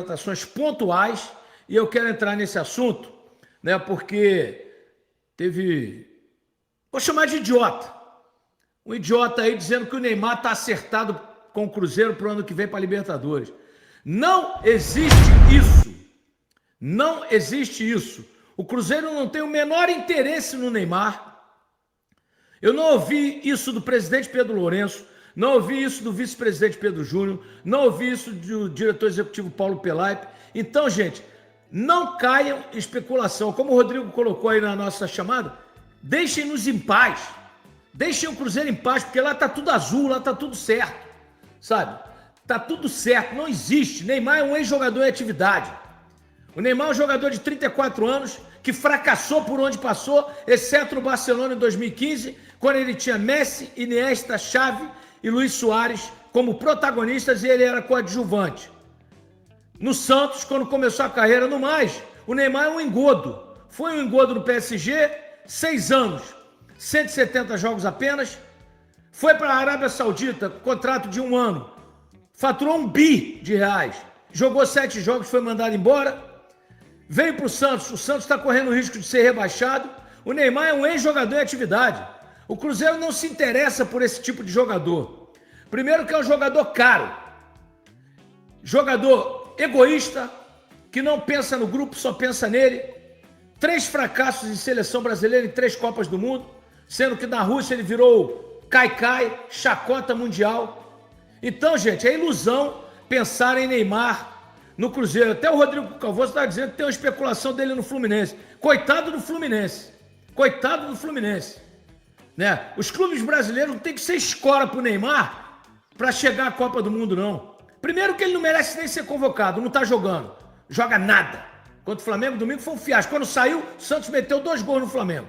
contratações pontuais, e eu quero entrar nesse assunto, né, porque teve, vou chamar de idiota, um idiota aí dizendo que o Neymar está acertado com o Cruzeiro para o ano que vem para a Libertadores. Não existe isso. Não existe isso. O Cruzeiro não tem o menor interesse no Neymar. Eu não ouvi isso do presidente Pedro Lourenço, não ouvi isso do vice-presidente Pedro Júnior, não ouvi isso do diretor executivo Paulo Pelaipe. Então, gente, não caiam em especulação. Como o Rodrigo colocou aí na nossa chamada, deixem-nos em paz. Deixem o Cruzeiro em paz, porque lá tá tudo azul, lá tá tudo certo, sabe? Tá tudo certo, não existe. Neymar é um ex-jogador em atividade. O Neymar é um jogador de 34 anos que fracassou por onde passou, exceto no Barcelona em 2015, quando ele tinha Messi, Iniesta, Xavi e Luis Suárez como protagonistas e ele era coadjuvante. No Santos, quando começou a carreira, no mais, o Neymar é um engodo. Foi um engodo no PSG, 6 anos, 170 jogos apenas. Foi para a Arábia Saudita, contrato de 1 ano. Faturou R$1 bi. Jogou 7 jogos, foi mandado embora. Veio para o Santos está correndo o risco de ser rebaixado. O Neymar é um ex-jogador em atividade. O Cruzeiro não se interessa por esse tipo de jogador. Primeiro que é um jogador caro. Jogador egoísta, que não pensa no grupo, só pensa nele. 3 fracassos em seleção brasileira em 3 Copas do Mundo, sendo que na Rússia ele virou cai-cai, chacota mundial. Então, gente, é ilusão pensar em Neymar no Cruzeiro. Até o Rodrigo Calvoso está dizendo que tem uma especulação dele no Fluminense. Coitado do Fluminense. Coitado do Fluminense. Né? Os clubes brasileiros não tem que ser escora pro Neymar para chegar à Copa do Mundo, não. Primeiro que ele não merece nem ser convocado, não está jogando. Joga nada. Contra o Flamengo, domingo foi um fiasco. Quando saiu, o Santos meteu 2 gols no Flamengo.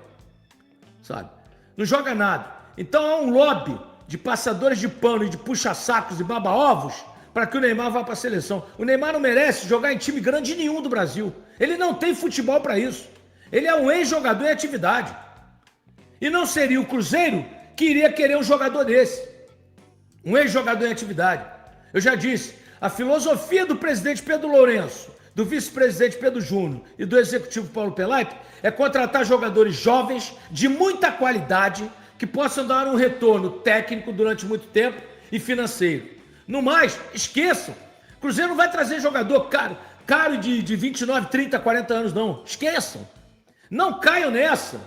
Sabe? Não joga nada. Então há um lobby de passadores de pano e de puxa-sacos e baba-ovos para que o Neymar vá para a seleção. O Neymar não merece jogar em time grande nenhum do Brasil. Ele não tem futebol para isso. Ele é um ex-jogador em atividade. E não seria o Cruzeiro que iria querer um jogador desse. Um ex-jogador em atividade. Eu já disse, a filosofia do presidente Pedro Lourenço, do vice-presidente Pedro Júnior e do executivo Paulo Pelaipe é contratar jogadores jovens de muita qualidade que possam dar um retorno técnico durante muito tempo e financeiro. No mais, esqueçam. Cruzeiro não vai trazer jogador caro de 29, 30, 40 anos, não. Esqueçam. Não caiam nessa.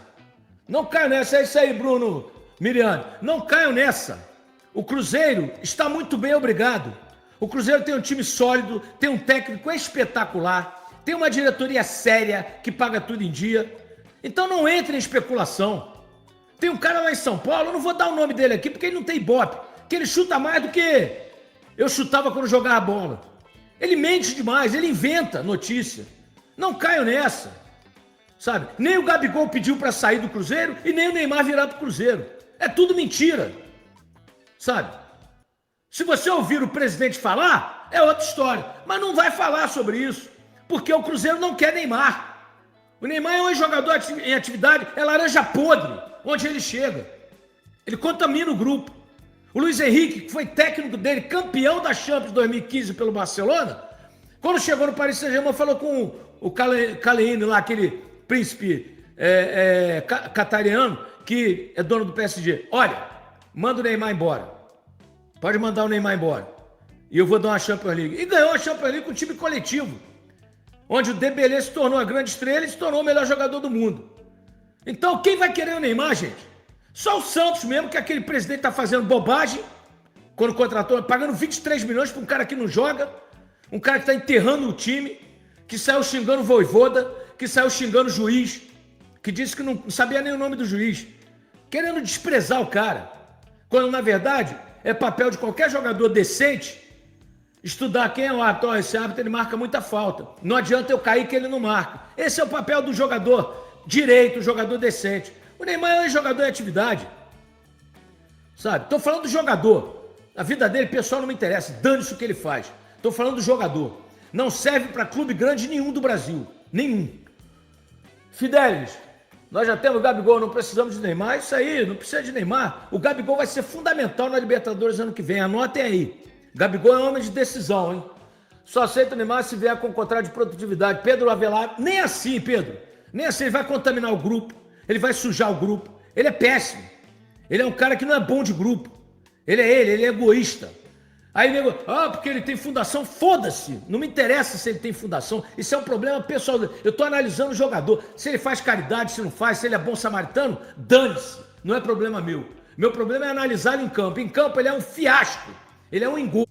Não caiam nessa. É isso aí, Bruno Miriam. Não caiam nessa. O Cruzeiro está muito bem, obrigado. O Cruzeiro tem um time sólido, tem um técnico espetacular, tem uma diretoria séria que paga tudo em dia. Então não entre em especulação. Tem um cara lá em São Paulo, eu não vou dar o nome dele aqui porque ele não tem ibope, que ele chuta mais do que eu chutava quando jogava bola. Ele mente demais, ele inventa notícia. Não caio nessa, sabe? Nem o Gabigol pediu para sair do Cruzeiro e nem o Neymar virar pro Cruzeiro. É tudo mentira, sabe? Se você ouvir o presidente falar, é outra história. Mas não vai falar sobre isso, porque o Cruzeiro não quer Neymar. O Neymar é um jogador em atividade, é laranja podre, onde ele chega. Ele contamina o grupo. O Luiz Henrique, que foi técnico dele, campeão da Champions 2015 pelo Barcelona, quando chegou no Paris Saint-Germain, falou com o Caleini lá, aquele príncipe catariano, que é dono do PSG. Olha, manda o Neymar embora. Pode mandar o Neymar embora. E eu vou dar uma Champions League. E ganhou a Champions League com um time coletivo, onde o Dembélé se tornou a grande estrela e se tornou o melhor jogador do mundo. Então, quem vai querer o Neymar, gente? Só o Santos mesmo, que aquele presidente está fazendo bobagem, quando contratou, pagando 23 milhões para um cara que não joga, um cara que está enterrando o time, que saiu xingando o Vojvoda, que saiu xingando o juiz, que disse que não sabia nem o nome do juiz, querendo desprezar o cara, quando na verdade é papel de qualquer jogador decente estudar quem é o árbitro. Esse árbitro ele marca muita falta, não adianta eu cair que ele não marca. Esse é o papel do jogador direito, jogador decente. O Neymar é um jogador em atividade, sabe? Estou falando do jogador. A vida dele, pessoal, não me interessa. Dane-se o que ele faz. Estou falando do jogador. Não serve para clube grande nenhum do Brasil. Nenhum. Fidelis, nós já temos o Gabigol, não precisamos de Neymar. Isso aí, não precisa de Neymar. O Gabigol vai ser fundamental na Libertadores ano que vem. Anotem aí. Gabigol é homem de decisão, hein? Só aceita o Neymar se vier com o contrato de produtividade. Pedro Avelar, nem assim, Pedro. Nem assim, ele vai contaminar o grupo, ele vai sujar o grupo. Ele é péssimo. Ele é um cara que não é bom de grupo. Ele é egoísta. Aí nego, porque ele tem fundação, foda-se. Não me interessa se ele tem fundação. Isso é um problema pessoal. Eu tô analisando o jogador. Se ele faz caridade, se não faz, se ele é bom samaritano, dane-se. Não é problema meu. Meu problema é analisar ele em campo. Em campo ele é um fiasco. Ele é um engodo.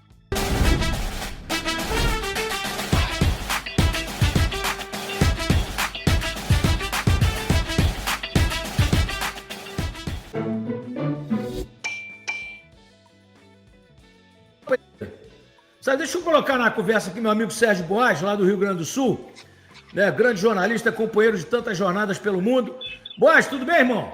Sabe, deixa eu colocar na conversa aqui meu amigo Sérgio Boas, lá do Rio Grande do Sul, né? Grande jornalista, companheiro de tantas jornadas pelo mundo. Boas, tudo bem, irmão?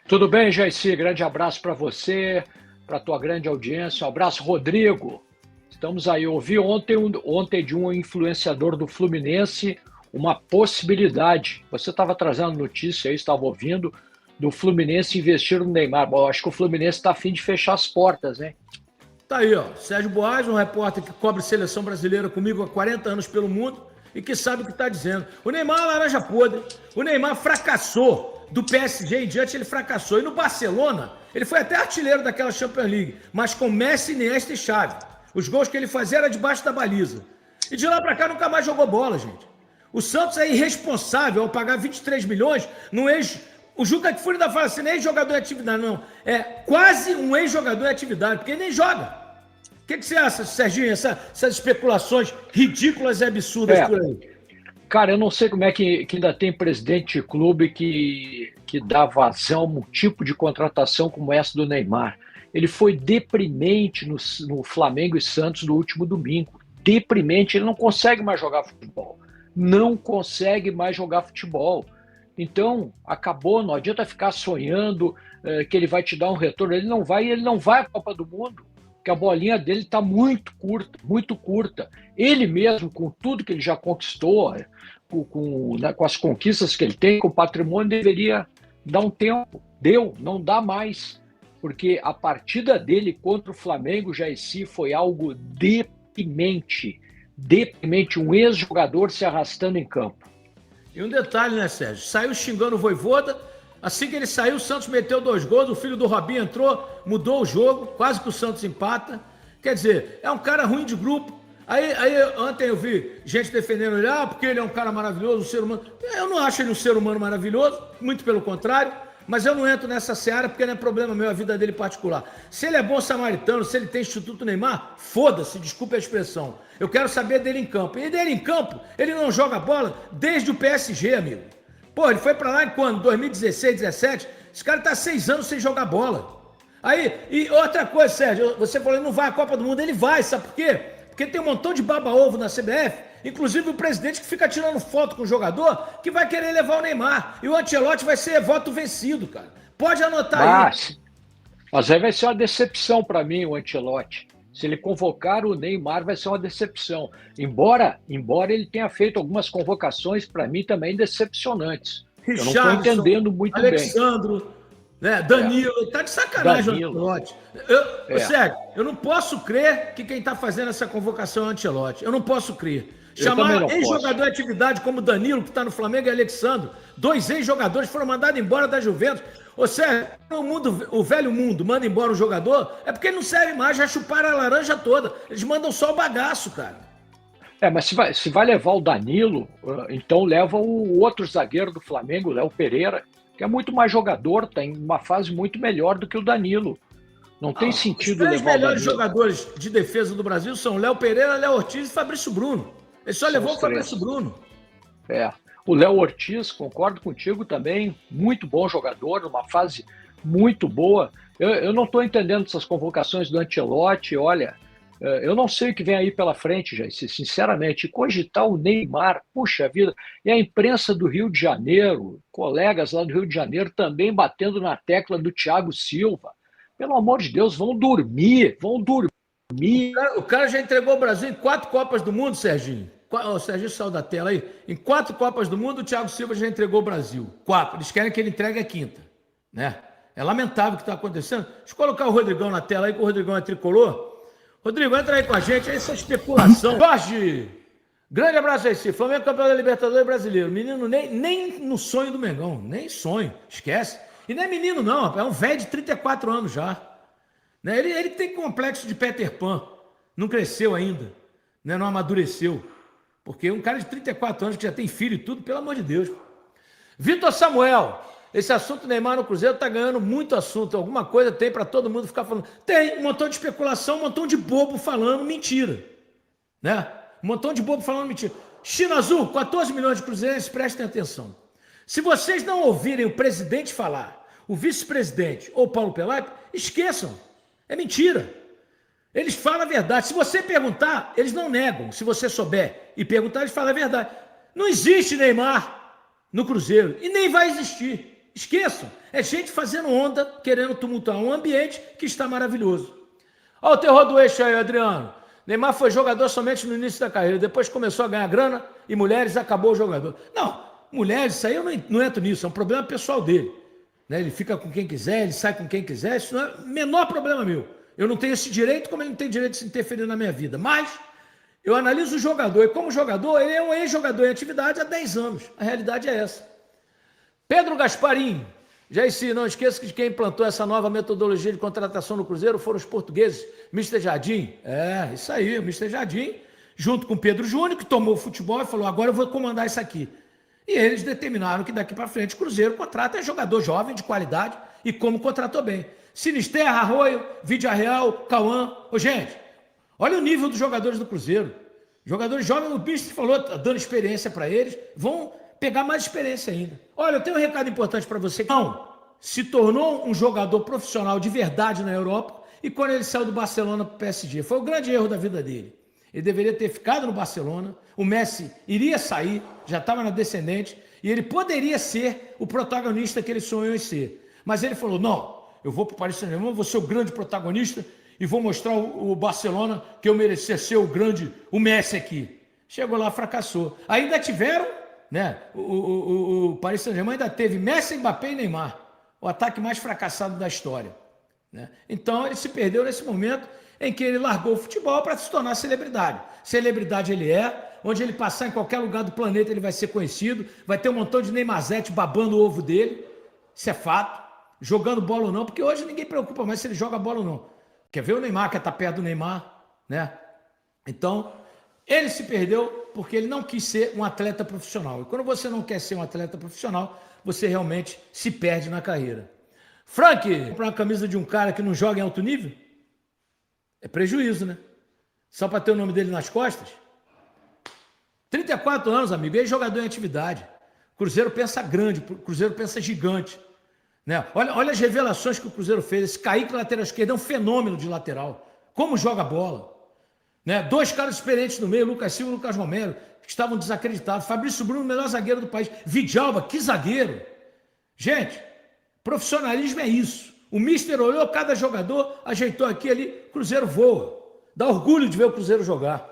Tudo bem, Jaicy? Grande abraço para você, para a tua grande audiência. Um abraço, Rodrigo. Estamos aí. Eu ouvi ontem de um influenciador do Fluminense uma possibilidade. Você estava trazendo notícia aí, estava ouvindo, do Fluminense investir no Neymar. Bom, eu acho que o Fluminense está a fim de fechar as portas, hein? Tá aí, ó. Sérgio Boas, um repórter que cobre seleção brasileira comigo há 40 anos pelo mundo e que sabe o que está dizendo. O Neymar é laranja podre. O Neymar fracassou. Do PSG em diante, ele fracassou. E no Barcelona, ele foi até artilheiro daquela Champions League, mas com Messi, Iniesta e Xavi. Os gols que ele fazia eram debaixo da baliza. E de lá pra cá nunca mais jogou bola, gente. O Santos é irresponsável ao pagar 23 milhões no ex... O Juca Kfouri ainda fala assim, nem ex-jogador em atividade, não. É quase um ex-jogador em atividade, porque ele nem joga. O que você acha, Serginho, essas especulações ridículas e absurdas por aí? Cara, eu não sei como é que ainda tem presidente de clube que dá vazão a um tipo de contratação como essa do Neymar. Ele foi deprimente no Flamengo e Santos no último domingo. Deprimente, ele não consegue mais jogar futebol. Não consegue mais jogar futebol. Então, acabou, não adianta ficar sonhando que ele vai te dar um retorno. Ele não vai à Copa do Mundo, porque a bolinha dele está muito curta, muito curta. Ele mesmo, com tudo que ele já conquistou, com as conquistas que ele tem, com o patrimônio, deveria dar um tempo. Não dá mais. Porque a partida dele contra o Flamengo, Jaicy, foi algo deprimente. Deprimente, um ex-jogador se arrastando em campo. E um detalhe, né, Sérgio? Saiu xingando o Vojvoda, assim que ele saiu, o Santos meteu 2 gols, o filho do Robinho entrou, mudou o jogo, quase que o Santos empata. Quer dizer, é um cara ruim de grupo. Aí ontem eu vi gente defendendo ele, porque ele é um cara maravilhoso, um ser humano. Eu não acho ele um ser humano maravilhoso, muito pelo contrário, mas eu não entro nessa seara porque não é problema meu, a vida dele particular. Se ele é bom samaritano, se ele tem Instituto Neymar, foda-se, desculpe a expressão. Eu quero saber dele em campo. E dele em campo, ele não joga bola desde o PSG, amigo. Pô, ele foi pra lá em quando? 2016, 17? Esse cara tá 6 anos sem jogar bola. Aí, e outra coisa, Sérgio, você falou que não vai à Copa do Mundo, ele vai, sabe por quê? Porque tem um montão de baba-ovo na CBF, inclusive o presidente que fica tirando foto com o jogador, que vai querer levar o Neymar. E o Ancelotti vai ser voto vencido, cara. Pode anotar aí. Mas aí vai ser uma decepção para mim, o Ancelotti. Se ele convocar o Neymar, vai ser uma decepção. Embora ele tenha feito algumas convocações, para mim, também decepcionantes. Eu não estou entendendo muito Alexandro, né? Danilo, tá de sacanagem o Ancelotti. Sérgio, eu não posso crer que quem está fazendo essa convocação é o Ancelotti. Eu não posso crer. Chamar ex-jogador de atividade como Danilo, que está no Flamengo, e Alexandro, 2 ex-jogadores foram mandados embora da Juventus. Ou seja, o velho mundo manda embora o jogador, é porque ele não serve mais, já chuparam a laranja toda. Eles mandam só o bagaço, cara. Mas se vai levar o Danilo, então leva o outro zagueiro do Flamengo, o Léo Pereira, que é muito mais jogador, tem uma fase muito melhor do que o Danilo. Não tem sentido levar o Danilo. Os 3 melhores jogadores de defesa do Brasil são Léo Pereira, Léo Ortiz e Fabrício Bruno. Ele só levou o Fabrício Bruno. O Léo Ortiz, concordo contigo também, muito bom jogador, uma fase muito boa. Eu não estou entendendo essas convocações do Ancelotti, olha, eu não sei o que vem aí pela frente, Jaicy, sinceramente. Cogitar o Neymar, puxa vida, e a imprensa do Rio de Janeiro, colegas lá do Rio de Janeiro também batendo na tecla do Thiago Silva. Pelo amor de Deus, vão dormir. O cara já entregou o Brasil em 4 Copas do Mundo, Serginho. O Serginho saiu da tela aí. Em 4 Copas do Mundo, o Thiago Silva já entregou o Brasil. 4. Eles querem que ele entregue a 5ª. Né? É lamentável o que está acontecendo. Deixa eu colocar o Rodrigão na tela aí, que o Rodrigão é tricolor. Rodrigo, entra aí com a gente, essa especulação. Jorge, grande abraço aí, Flamengo campeão da Libertadores brasileiro. Menino nem no sonho do Mengão, nem sonho, esquece. E não é menino não, é um velho de 34 anos já. Né? Ele tem complexo de Peter Pan, não cresceu ainda, né? Não amadureceu. Porque um cara de 34 anos que já tem filho e tudo, pelo amor de Deus. Vitor Samuel, esse assunto Neymar no Cruzeiro tá ganhando muito assunto. Alguma coisa tem para todo mundo ficar falando. Tem um montão de especulação, um montão de bobo falando mentira. Né? Um montão de bobo falando mentira. China Azul, 14 milhões de cruzeirenses, prestem atenção. Se vocês não ouvirem o presidente falar, o vice-presidente ou Paulo Pelaipe, esqueçam. É mentira. Eles falam a verdade. Se você perguntar, eles não negam. Se você souber e perguntar, eles falam a verdade. Não existe Neymar no Cruzeiro e nem vai existir. Esqueçam. É gente fazendo onda, querendo tumultuar um ambiente que está maravilhoso. Olha o terror do eixo aí, Adriano. Neymar foi jogador somente no início da carreira. Depois começou a ganhar grana e mulheres, acabou o jogador. Não, mulheres, isso aí eu não entro nisso. É um problema pessoal dele. Né? Ele fica com quem quiser, ele sai com quem quiser. Isso não é o menor problema meu. Eu não tenho esse direito, como ele não tem direito de se interferir na minha vida. Mas eu analiso o jogador, e como jogador, ele é um ex-jogador em atividade há 10 anos. A realidade é essa. Pedro Gasparim, não esqueça que quem implantou essa nova metodologia de contratação no Cruzeiro foram os portugueses, Mister Jardim. Isso aí, o Mister Jardim, junto com o Pedro Júnior, que tomou o futebol e falou, agora eu vou comandar isso aqui. E eles determinaram que daqui para frente o Cruzeiro contrata jogador jovem, de qualidade, e como contratou bem. Sinisterra, Arroio, Vídea Real, Cauã. Gente, olha o nível dos jogadores do Cruzeiro. Jogadores jovens, o Bicho falou, dando experiência para eles, vão pegar mais experiência ainda. Olha, eu tenho um recado importante para você. Não, se tornou um jogador profissional de verdade na Europa e quando ele saiu do Barcelona para o PSG. Foi o grande erro da vida dele. Ele deveria ter ficado no Barcelona, o Messi iria sair, já estava na descendente, e ele poderia ser o protagonista que ele sonhou em ser. Mas ele falou, não, eu vou para o Paris Saint-Germain, vou ser o grande protagonista e vou mostrar o Barcelona que eu merecia ser o Messi aqui. Chegou lá, fracassou. Ainda tiveram, né? O Paris Saint-Germain ainda teve Messi, Mbappé e Neymar. O ataque mais fracassado da história. Né? Então ele se perdeu nesse momento em que ele largou o futebol para se tornar celebridade. Celebridade ele é, onde ele passar em qualquer lugar do planeta ele vai ser conhecido, vai ter um montão de Neymarzete babando o ovo dele, isso é fato. Jogando bola ou não, porque hoje ninguém preocupa mais se ele joga bola ou não. Quer ver o Neymar, quer estar perto do Neymar, né? Então, ele se perdeu porque ele não quis ser um atleta profissional. E quando você não quer ser um atleta profissional, você realmente se perde na carreira. Frank, comprar uma camisa de um cara que não joga em alto nível? É prejuízo, né? Só para ter o nome dele nas costas? 34 anos, amigo, ex-jogador em atividade. Cruzeiro pensa grande, Cruzeiro pensa gigante. Né? Olha as revelações que o Cruzeiro fez. Esse Kaique, lateral esquerdo, é um fenômeno de lateral. Como joga bola. Né? 2 caras experientes no meio, Lucas Silva e Lucas Romero, que estavam desacreditados. Fabrício Bruno, o melhor zagueiro do país. Vidalba, que zagueiro. Gente, profissionalismo é isso. O Mister olhou cada jogador, ajeitou aqui ali, Cruzeiro voa. Dá orgulho de ver o Cruzeiro jogar.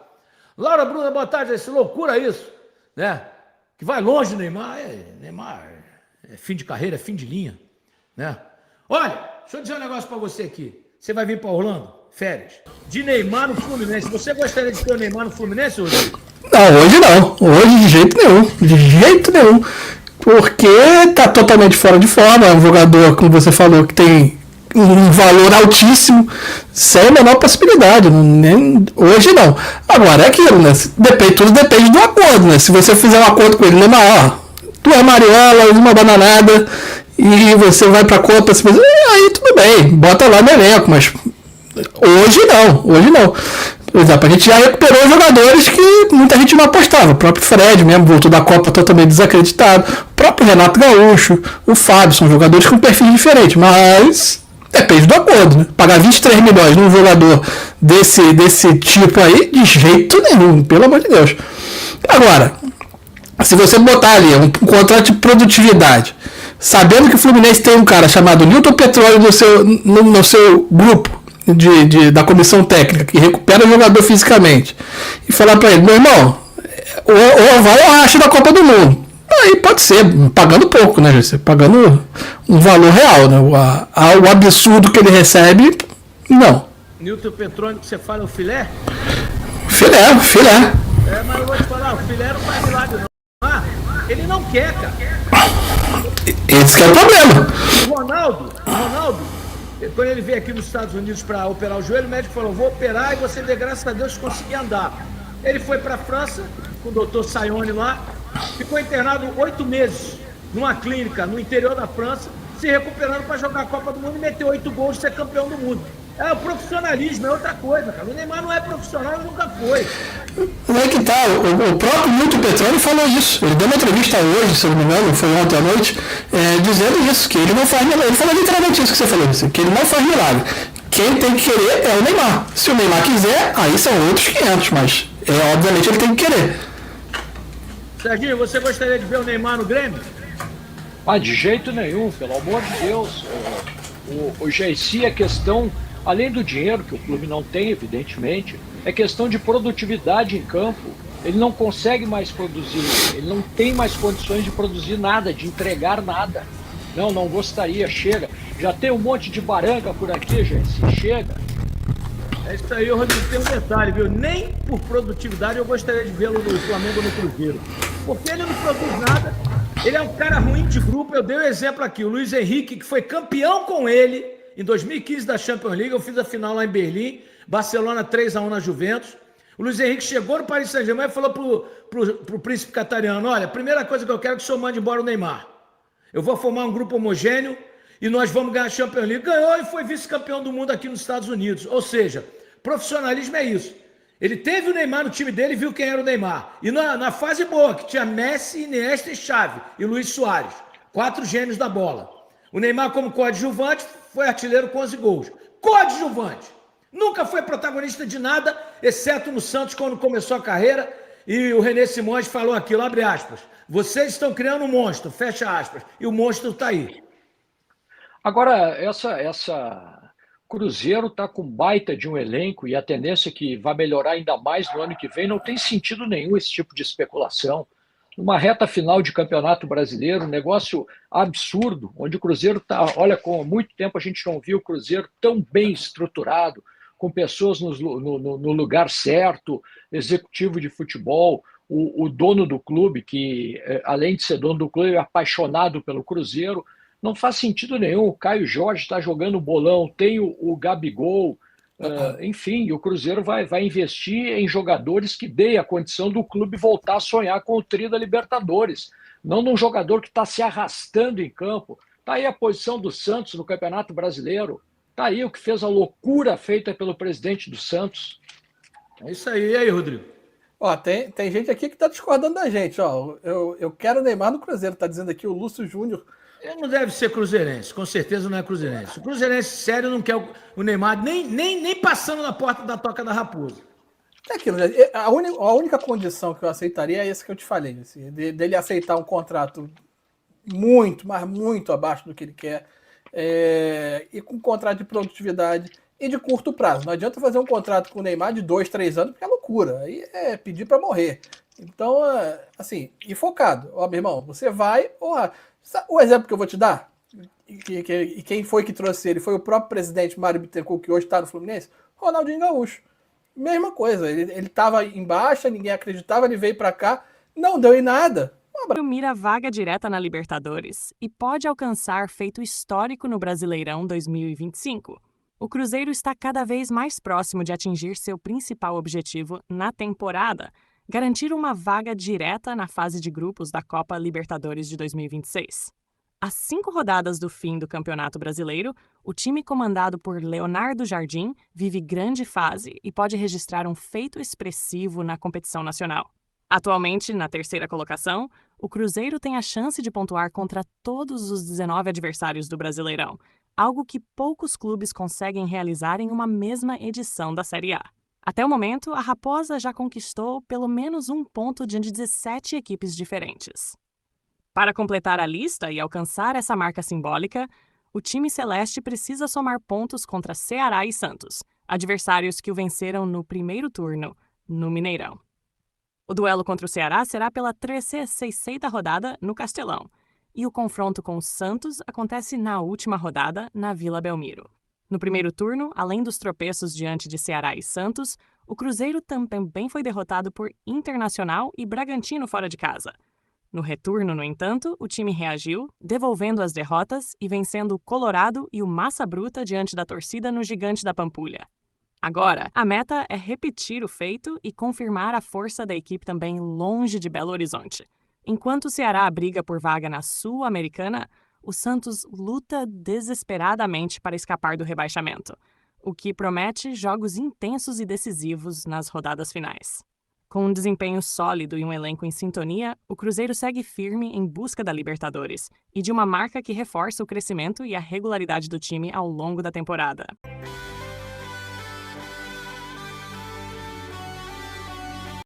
Laura Bruna, boa tarde. Essa loucura isso. Né? Que vai longe, Neymar. Neymar é fim de carreira, é fim de linha. Né? Olha, deixa eu dizer um negócio pra você aqui. Você vai vir pra Orlando? Férias. De Neymar no Fluminense. Você gostaria de ter o Neymar no Fluminense hoje? Não, hoje não. Hoje de jeito nenhum. De jeito nenhum. Porque tá totalmente fora de forma. É um jogador, como você falou, que tem um valor altíssimo, sem a menor possibilidade. Hoje não. Agora é aquilo, né? Tudo depende do acordo, né? Se você fizer um acordo com ele, Neymar, tu é Mariola, uma bananada, e você vai pra Copa, aí tudo bem, bota lá no elenco, mas hoje não. Por exemplo, a gente já recuperou jogadores que muita gente não apostava. O próprio Fred mesmo voltou da Copa totalmente desacreditado. O próprio Renato Gaúcho, o Fábio, são jogadores com perfis diferentes, mas depende do acordo, né? Pagar 23 milhões num jogador desse tipo aí, de jeito nenhum, pelo amor de Deus. Agora, se você botar ali um contrato de produtividade, sabendo que o Fluminense tem um cara chamado Newton Petróleo no seu grupo da comissão técnica, que recupera o jogador fisicamente, e falar para ele, meu irmão, ou vai ou racha da Copa do Mundo. Aí pode ser, pagando pouco, né, José? Pagando um valor real, né? O absurdo que ele recebe, não. Newton Petroni, que você fala, é o filé? Filé, filé. Mas eu vou te falar, o filé não faz milagre não. Ele não quer, cara. Esse que é o problema. O Ronaldo, quando ele veio aqui nos Estados Unidos para operar o joelho, o médico falou, vou operar e você vê, graças a Deus, conseguir andar. Ele foi para a França, com o doutor Sayone lá, ficou internado 8 meses numa clínica no interior da França, se recuperando para jogar a Copa do Mundo e meter 8 gols e ser campeão do mundo. O profissionalismo é outra coisa, cara. O Neymar não é profissional e nunca foi. Como é que tá? O próprio Newton Petroni falou isso. Ele deu uma entrevista hoje, se eu não me engano, foi ontem à noite, dizendo isso, que ele não faz milagre. Ele falou literalmente isso que você falou, que ele não faz milagre. Quem tem que querer é o Neymar. Se o Neymar quiser, aí são outros 500, mas obviamente ele tem que querer. Serginho, você gostaria de ver o Neymar no Grêmio? De jeito nenhum, pelo amor de Deus. O Jacy é questão, além do dinheiro, que o clube não tem, evidentemente, é questão de produtividade em campo. Ele não consegue mais produzir, ele não tem mais condições de produzir nada, de entregar nada. Não gostaria, chega. Já tem um monte de baranga por aqui, Jacy, chega. É isso aí, Rodrigo, tem um detalhe, viu? Nem por produtividade eu gostaria de vê-lo no Flamengo ou no Cruzeiro. Porque ele não produz nada, ele é um cara ruim de grupo. Eu dei um exemplo aqui, o Luiz Henrique, que foi campeão com ele em 2015 da Champions League, eu fiz a final lá em Berlim, Barcelona 3-1 na Juventus. O Luiz Henrique chegou no Paris Saint-Germain e falou pro príncipe catariano, olha, a primeira coisa que eu quero é que o senhor mande embora o Neymar. Eu vou formar um grupo homogêneo e nós vamos ganhar a Champions League. Ganhou e foi vice-campeão do mundo aqui nos Estados Unidos. Ou seja, profissionalismo é isso. Ele teve o Neymar no time dele e viu quem era o Neymar. E na fase boa, que tinha Messi, Iniesta e Xavi, e Luiz Soares. 4 gênios da bola. O Neymar, como coadjuvante, foi artilheiro com 11 gols. Coadjuvante! Nunca foi protagonista de nada, exceto no Santos, quando começou a carreira. E o René Simões falou aquilo, abre aspas. Vocês estão criando um monstro, fecha aspas. E o monstro está aí. Agora, essa Cruzeiro está com baita de um elenco e a tendência é que vai melhorar ainda mais no ano que vem. Não tem sentido nenhum esse tipo de especulação. Numa reta final de Campeonato Brasileiro, um negócio absurdo, onde o Cruzeiro está... Olha, com muito tempo a gente não viu o Cruzeiro tão bem estruturado, com pessoas no lugar certo, executivo de futebol, o dono do clube, que além de ser dono do clube, é apaixonado pelo Cruzeiro. Não faz sentido nenhum. O Caio Jorge está jogando bolão, tem o Gabigol, enfim, o Cruzeiro vai investir em jogadores que deem a condição do clube voltar a sonhar com o tri da Libertadores, não num jogador que está se arrastando em campo. Está aí a posição do Santos no Campeonato Brasileiro, está aí o que fez a loucura feita pelo presidente do Santos. É isso aí. E aí, Rodrigo? Tem gente aqui que está discordando da gente. Eu quero o Neymar no Cruzeiro, está dizendo aqui o Lúcio Júnior. Ele não deve ser cruzeirense, com certeza não é cruzeirense. O cruzeirense sério não quer o Neymar nem passando na porta da Toca da Raposa. É aquilo, a única condição que eu aceitaria é essa que eu te falei, assim, dele aceitar um contrato muito, mas muito abaixo do que ele quer, e com um contrato de produtividade e de curto prazo. Não adianta fazer um contrato com o Neymar de 2, 3 anos, porque é loucura, aí é pedir para morrer. Então, assim, e focado. Meu irmão, você vai... O exemplo que eu vou te dar, e quem foi que trouxe ele, foi o próprio presidente Mário Bittencourt, que hoje está no Fluminense, Ronaldinho Gaúcho. Mesma coisa, ele estava em baixa, ninguém acreditava, ele veio para cá, não deu em nada. Mira vaga direta na Libertadores e pode alcançar feito histórico no Brasileirão 2025. O Cruzeiro está cada vez mais próximo de atingir seu principal objetivo na temporada, garantir uma vaga direta na fase de grupos da Copa Libertadores de 2026. Às 5 rodadas do fim do Campeonato Brasileiro, o time comandado por Leonardo Jardim vive grande fase e pode registrar um feito expressivo na competição nacional. Atualmente, na terceira colocação, o Cruzeiro tem a chance de pontuar contra todos os 19 adversários do Brasileirão, algo que poucos clubes conseguem realizar em uma mesma edição da Série A. Até o momento, a Raposa já conquistou pelo menos um ponto de 17 equipes diferentes. Para completar a lista e alcançar essa marca simbólica, o time celeste precisa somar pontos contra Ceará e Santos, adversários que o venceram no primeiro turno, no Mineirão. O duelo contra o Ceará será pela 36ª rodada no Castelão, e o confronto com o Santos acontece na última rodada na Vila Belmiro. No primeiro turno, além dos tropeços diante de Ceará e Santos, o Cruzeiro também foi derrotado por Internacional e Bragantino fora de casa. No retorno, no entanto, o time reagiu, devolvendo as derrotas e vencendo o Colorado e o Massa Bruta diante da torcida no Gigante da Pampulha. Agora, a meta é repetir o feito e confirmar a força da equipe também longe de Belo Horizonte. Enquanto o Ceará briga por vaga na Sul-Americana, o Santos luta desesperadamente para escapar do rebaixamento, o que promete jogos intensos e decisivos nas rodadas finais. Com um desempenho sólido e um elenco em sintonia, o Cruzeiro segue firme em busca da Libertadores e de uma marca que reforça o crescimento e a regularidade do time ao longo da temporada.